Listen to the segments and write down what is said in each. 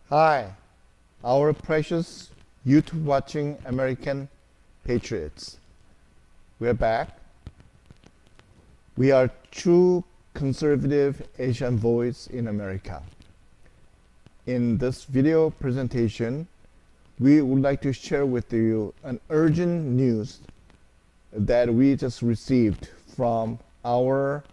Hi, our precious YouTube watching American patriots. We're back. We are true conservative Asian voice in America. In this video presentation, we would like to share with you an urgent news that we just received from our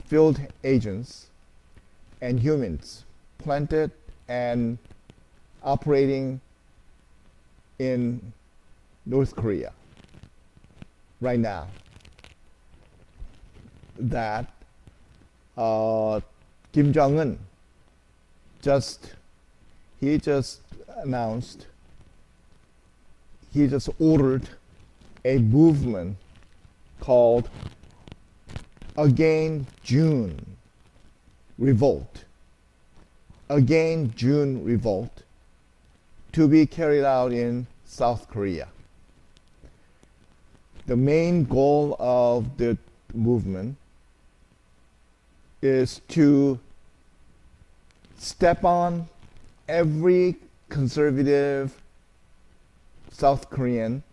field agents and humans planted and operating in North Korea right now, that Kim Jong-Un just ordered a movement called Again June Revolt. Again June Revolt to be carried out in South Korea. The main goal of the movement is to step on every conservative South Korean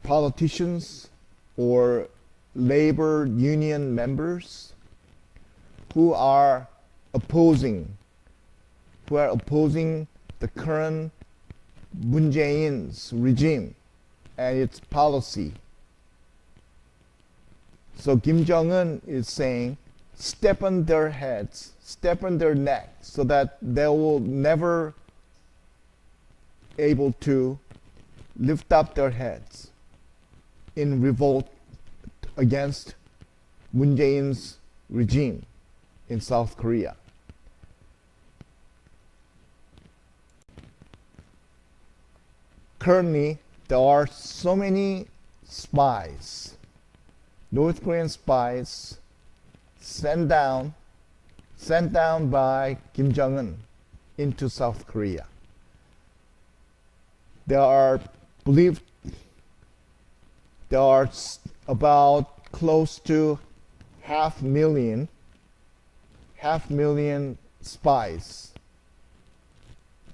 politicians or labor union members who are opposing the current Moon Jae-In's regime and its policy. So Kim Jong-un is saying, step on their heads, step on their neck, so that they will never able to lift up their heads in revolt against Moon Jae-in's regime in South Korea. Currently, there are so many spies, North Korean spies, sent down by Kim Jong-un into South Korea. There are about close to half million spies,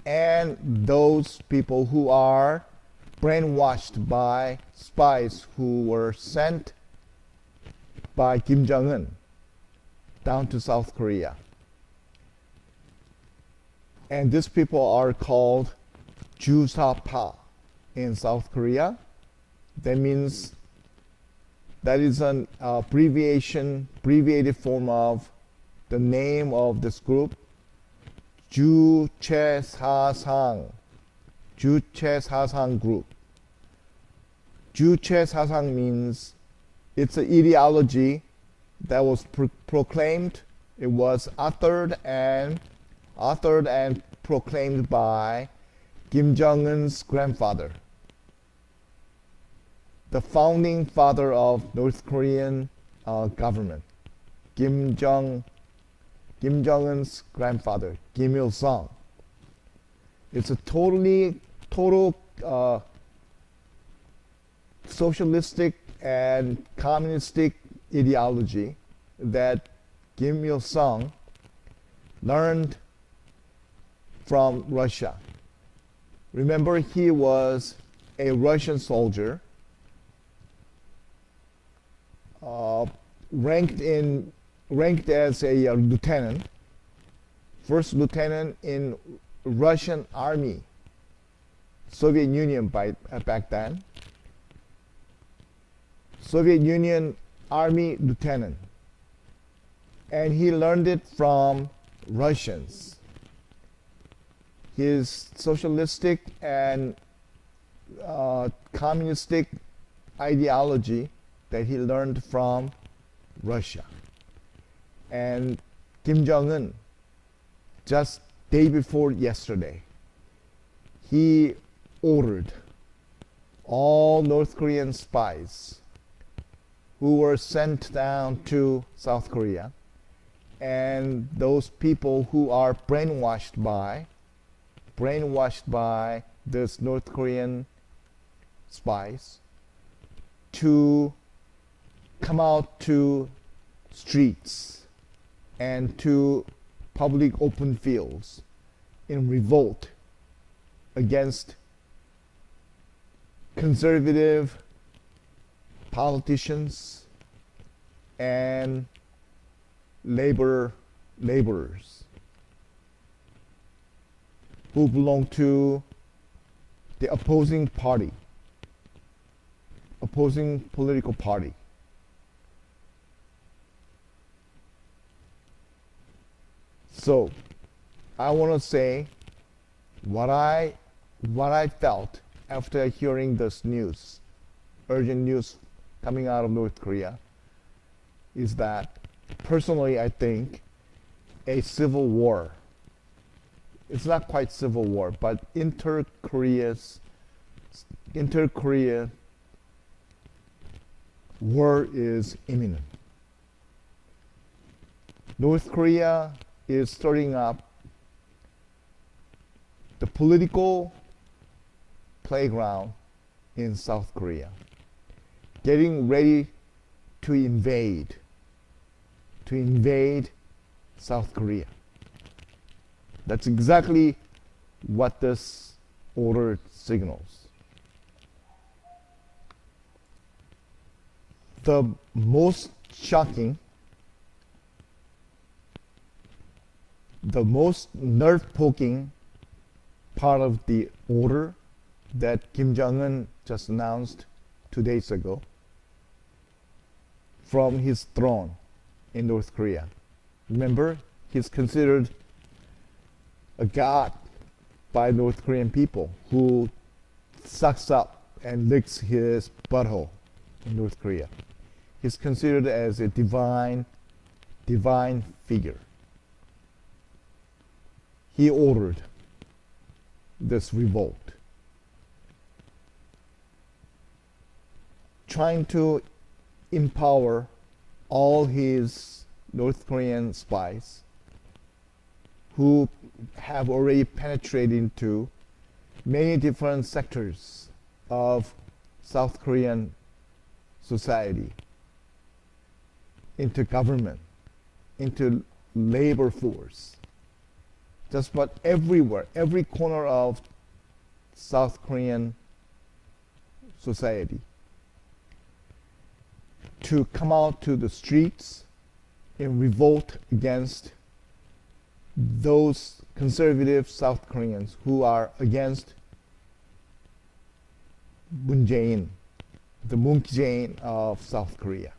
and those people who are brainwashed by spies who were sent by Kim Jong-un down to South Korea. And these people are called Jusapa in South Korea. That means that is an abbreviated form of the name of this group, Juche-Sasang group. Juche-Sasang means it's an ideology that was proclaimed. It was authored and proclaimed by Kim Jong-un's grandfather, the founding father of North Korean government, Kim Jong-un's grandfather, Kim Il-sung. It's a total socialistic and communistic ideology that Kim Il-sung learned from Russia. Remember, he was a Russian soldier, ranked as a lieutenant, first lieutenant in Russian army, Soviet Union back then. Soviet Union army lieutenant, and he learned it from Russians. His socialistic and communistic ideology that he learned from Russia. And Kim Jong-un, just day before yesterday, he ordered all North Korean spies who were sent down to South Korea, and those people who are brainwashed by this North Korean spies, to come out to streets and to public open fields in revolt against conservative politicians and laborers who belong to the opposing political party. So I want to say what I felt after hearing this news, urgent news coming out of North Korea, is that personally I think a civil war, it's not quite civil war, but inter-Korea war is imminent. North Korea is starting up the political playground in South Korea, getting ready to invade South Korea. That's exactly what this order signals. The most shocking, the most nerve-poking part of the order that Kim Jong-Un just announced 2 days ago from his throne in North Korea. Remember, he's considered a god by North Korean people who sucks up and licks his butthole in North Korea. He's considered as a divine figure. He ordered this revolt, trying to empower all his North Korean spies who have already penetrated into many different sectors of South Korean society, into government, into labor force, just about everywhere, every corner of South Korean society, to come out to the streets in revolt against those conservative South Koreans who are against Jae-In, the MOONkey of South Korea,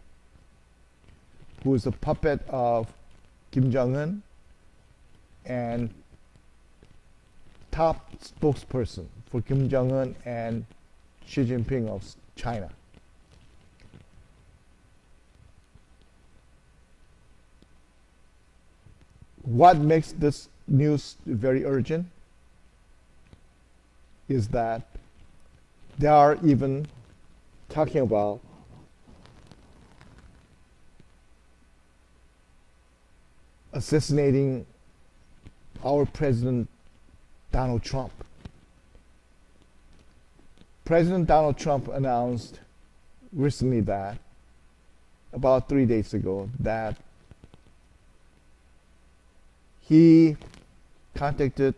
who is a puppet of Kim Jong-un and top spokesperson for Kim Jong-un and Xi Jinping of China. What makes this news very urgent is that they are even talking about assassinating our President Donald Trump. President Donald Trump announced recently that, about 3 days ago, that he contacted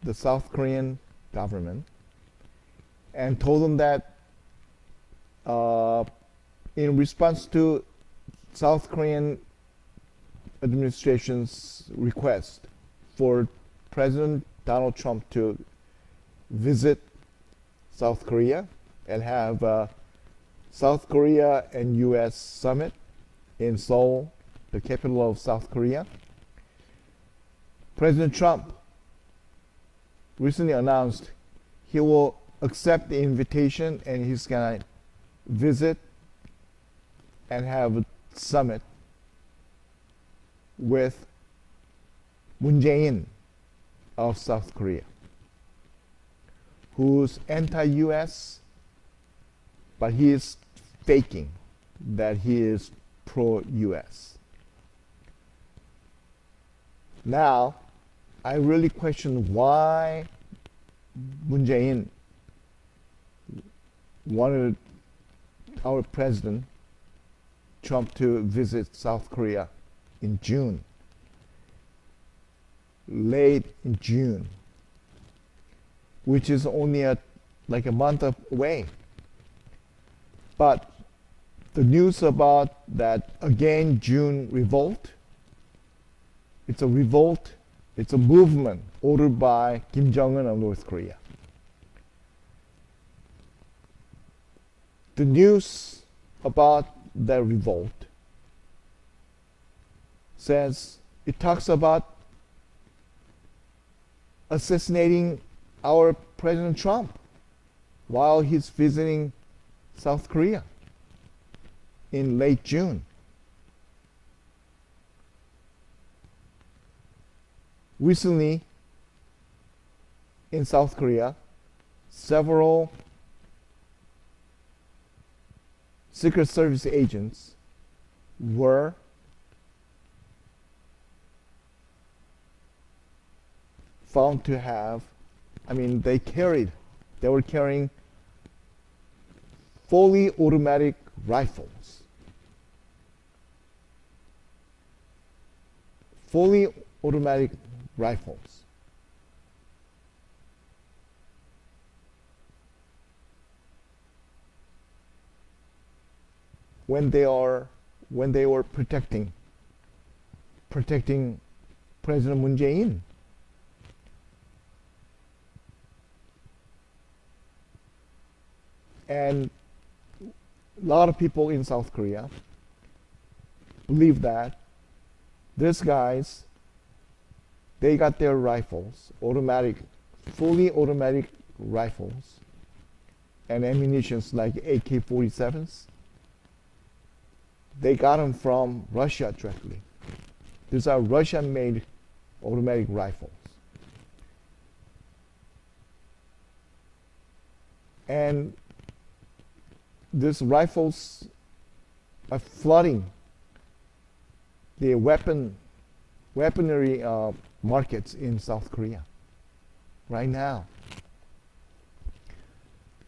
the South Korean government and told them that in response to South Korean administration's request for President Donald Trump to visit South Korea and have a South Korea and US summit in Seoul, the capital of South Korea, President Trump recently announced he will accept the invitation and he's going to visit and have a summit with Jae-In of South Korea, who's anti-US, but he is faking that he is pro-US. Now, I really question why Jae-In wanted our President Trump to visit South Korea in June. late in June, which is only like a month away. But the news about that again June revolt, it's a revolt, it's a movement ordered by Kim Jong-Un of North Korea. The news about the revolt says, it talks about assassinating our President Trump while he's visiting South Korea in late June. Recently, in South Korea, several Secret Service agents were found to have, they were carrying fully automatic rifles. Fully automatic rifles. When they were protecting President Moon Jae-In. And a lot of people in South Korea believe that these guys, they got their rifles, fully automatic rifles, and ammunitions like AK-47s. They got them from Russia directly. These are Russian-made automatic rifles. And these rifles are flooding the weaponry markets in South Korea right now.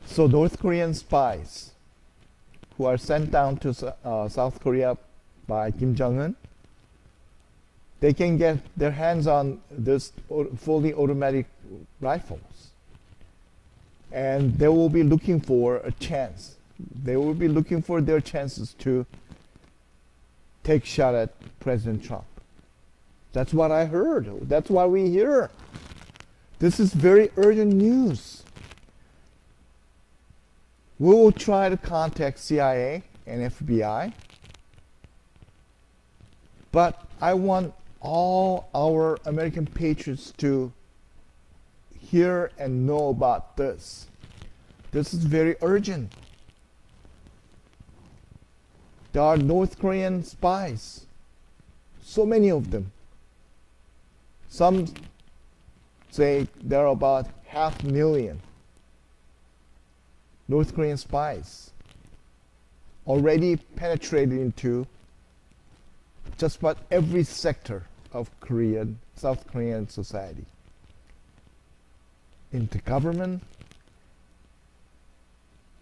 So North Korean spies who are sent down to South Korea by Kim Jong-Un, they can get their hands on this fully automatic rifles. And they will be looking for a chance. They will be looking for their chances to take shot at President Trump. That's what I heard. That's what we hear. This is very urgent news. We will try to contact CIA and FBI, but I want all our American patriots to hear and know about this. This is very urgent. There are North Korean spies, so many of them. Some say there are about 500,000 North Korean spies already penetrated into just about every sector of South Korean society. Into government,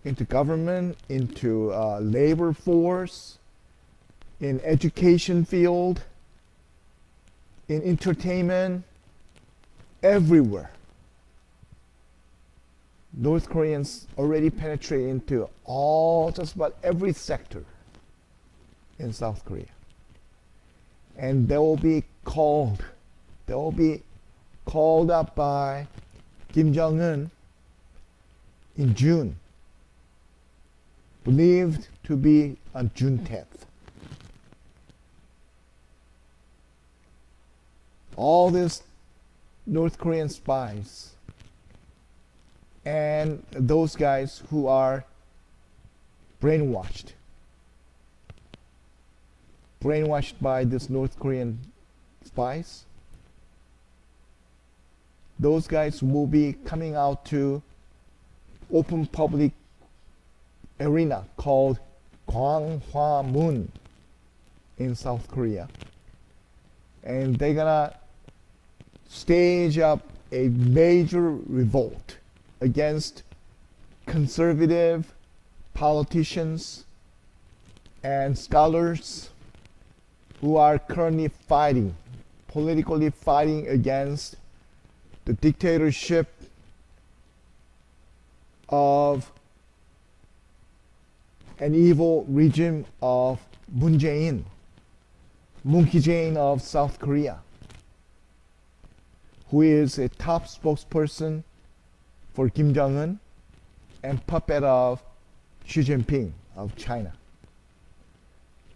into labor force, in education field, in entertainment, everywhere. North Koreans already penetrate into just about every sector in South Korea. And they will be called up by Kim Jong-un in June, believed to be on June 10th. All these North Korean spies and those guys who are brainwashed by these North Korean spies, those guys will be coming out to open public arena called Gwanghwamun in South Korea. And they're gonna stage up a major revolt against conservative politicians and scholars who are currently fighting politically fighting against the dictatorship of an evil regime of Jae-In, MOONkey Jae-In of South Korea, who is a top spokesperson for Kim Jong-Un and puppet of Xi Jinping of China.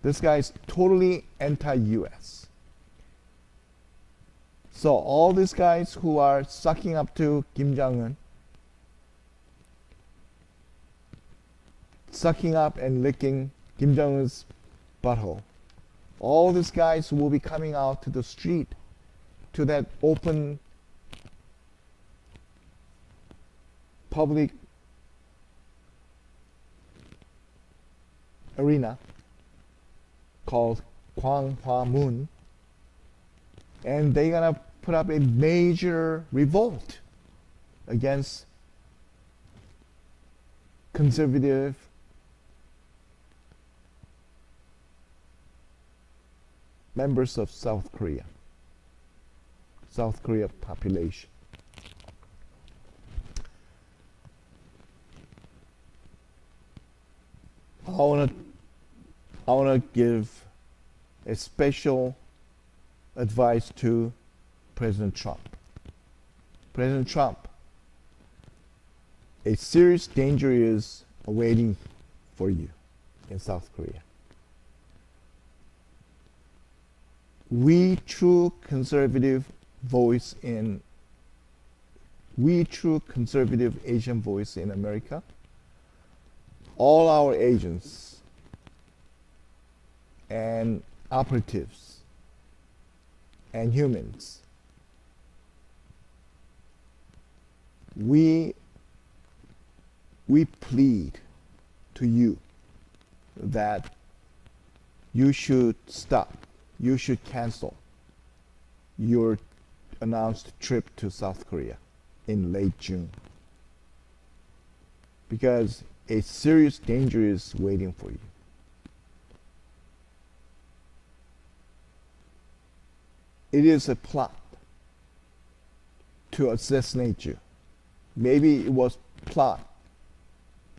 This guy is totally anti-US. So all these guys who are sucking up to Kim Jong-un, sucking up and licking Kim Jong-un's butthole, all these guys will be coming out to the street, to that open public arena called Gwanghwamun, and they're gonna put up a major revolt against conservative members of South Korea population. I wanna give a special advice to President Trump. President Trump, a serious danger is awaiting for you in South Korea. We true conservative Asian voice in America, all our agents and operatives and humans, we plead to you that you should stop, you should cancel your announced trip to South Korea in late June, because a serious danger is waiting for you. It is a plot to assassinate you. Maybe it was plot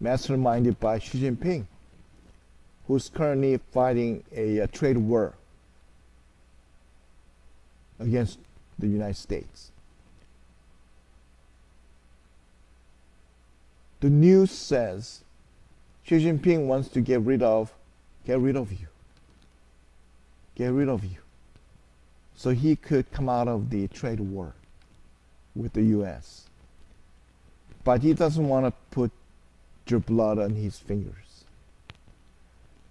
masterminded by Xi Jinping, who's currently fighting a trade war against the United States. The news says Xi Jinping wants to get rid of you. So he could come out of the trade war with the US. But he doesn't want to put your blood on his fingers.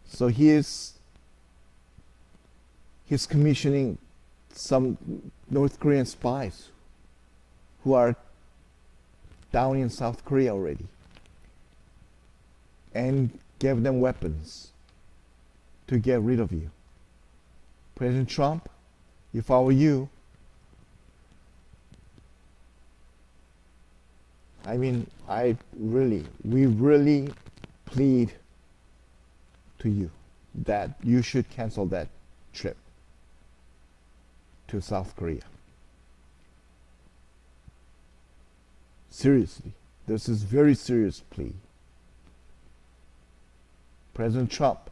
So he's commissioning some North Korean spies who are down in South Korea already, and gave them weapons to get rid of you. President Trump, if I were you, we really plead to you that you should cancel that trip to South Korea. Seriously, this is very serious plea. President Trump,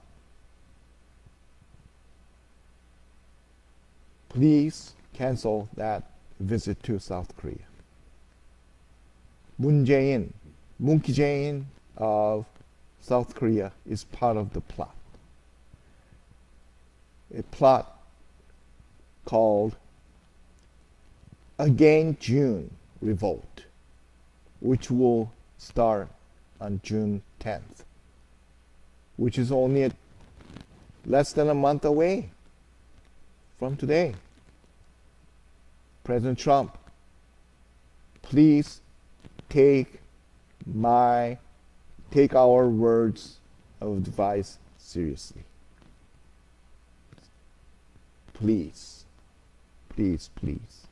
please cancel that visit to South Korea. Jae-In, MOONkey Jae-In of South Korea is part of the plot. A plot called Again June Revolt, which will start on June 10th, which is only less than a month away from today. President Trump, please take our words of advice seriously. Please, please, please.